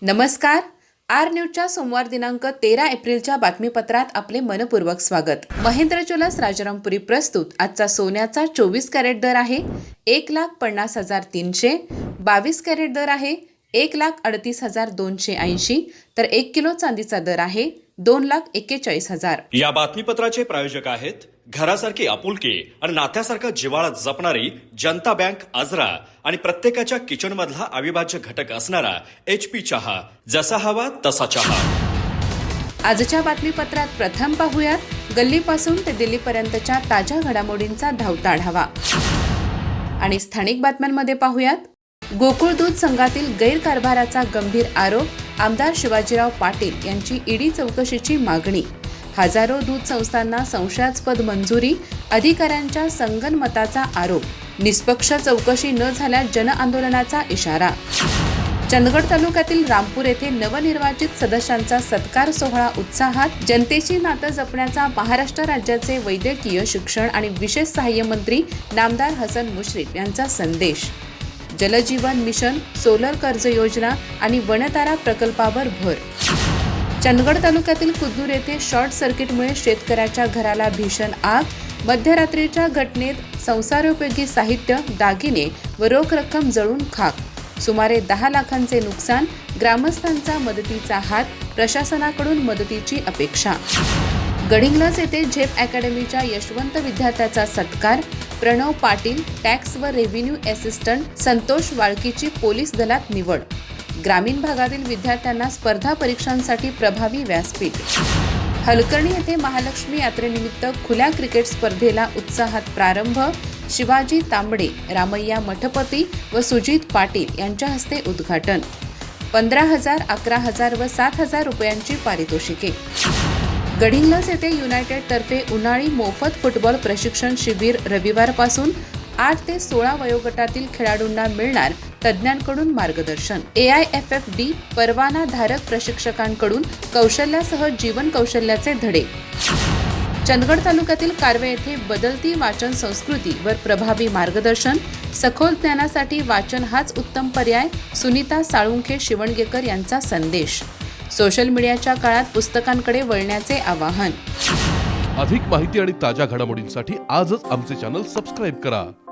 नमस्कार. आर न्यूजच्या सोमवार दिनांक 13 एप्रिलच्या बातमीपत्रात आपले मनपूर्वक स्वागत. महेंद्र ज्वेलर्स राजारामपुरी प्रस्तुत आजचा सोन्याचा 24 कॅरेट दर आहे 1,50,300. 22 कॅरेट दर आहे 1,38,280. तर 1 किलो चांदीचा दर आहे 2,41,000. या बातमीपत्राचे प्रायोजक आहेत घरासारखी आपुलकी आणि नात्यासारखा जिव्हाळा जपणारी जनता बँक आजरा आणि प्रत्येकाच्या किचन मधला अविभाज्य घटक असणारा HP चहा. जसा हवा तसा चहा. आजच्या बातमीपत्रात प्रथम पाहूयात गल्लीपासून ते दिल्लीपर्यंतच्या ताज्या घडामोडींचा धावता आढावा. आणि स्थानिक बातम्यांमध्ये पाहूयात गोकुळ दूध संघातील गैरकारभाराचा गंभीर आरोप. आमदार शिवाजीराव पाटील यांची ईडी चौकशीची मागणी. हजारो दूध संस्थांना संशयास्पद मंजुरी. अधिकाऱ्यांच्या संगनमताचा आरोप. निष्पक्ष चौकशी न झाल्यास जनआंदोलनाचा इशारा. चंदगड तालुक्यातील रामपूर येथे नवनिर्वाचित सदस्यांचा सत्कार सोहळा उत्साहात. जनतेशी नातं जपण्याचा महाराष्ट्र राज्याचे वैद्यकीय शिक्षण आणि विशेष सहाय्य मंत्री नामदार हसन मुश्रीफ यांचा संदेश. जलजीवन मिशन, सोलर कर्ज योजना आणि वनतारा प्रकल्पावर भर. चंदगड तालुक्यातील कुद्नूर येथे शॉर्ट सर्किटमुळे शेतकऱ्याच्या घराला भीषण आग. मध्यरात्रीच्या घटनेत संसारोपयोगी साहित्य, दागिने व रोख रक्कम जळून खाक. सुमारे 10 लाखांचे नुकसान. ग्रामस्थांचा मदतीचा हात. प्रशासनाकडून मदतीची अपेक्षा. गडिंग्लज येथे झेप अकॅडमीच्या यशवंत विद्यार्थ्याचा सत्कार. प्रणव पाटील टॅक्स व रेव्हेन्यू असिस्टंट. संतोष वाळकीची पोलीस दलात निवड. ग्रामीण भागातील विद्यार्थ्यांना स्पर्धा परीक्षांसाठी प्रभावी व्यासपीठ. हलकर्णी येथे महालक्ष्मी यात्रेनिमित्त खुल्या क्रिकेट स्पर्धेला उत्साहात प्रारंभ. शिवाजी तांबडे, रामय्या मठपती व सुजित पाटील यांच्या हस्ते उद्घाटन. 15,000, 11,000 व 7,000 रुपयांची पारितोषिके. गडिंग्लज येथे युनायटेड तर्फे उन्हाळी मोफत फुटबॉल प्रशिक्षण शिबिर. रविवारपासून 8 ते 16 वयोगटातील खेळाडूंना मिळणार तज्ज्ञांकडून मार्गदर्शन. AIFFD परवानाधारक प्रशिक्षकांकडून कौशल्यासह जीवन कौशल्याचे धडे. चंदगड तालुक्यातील कारवे येथे बदलती वाचन संस्कृतीवर प्रभावी मार्गदर्शन. सखोल ज्ञानासाठी वाचन हाच उत्तम पर्याय. सुनीता साळुंखे शिवणगेकर यांचा संदेश. सोशल मीडियाच्या काळात पुस्तकांकडे वळण्याचे आवाहन. अधिक माहिती आणि ताज्या घडामोडींसाठी आजच आमचे चॅनल सबस्क्राईब करा.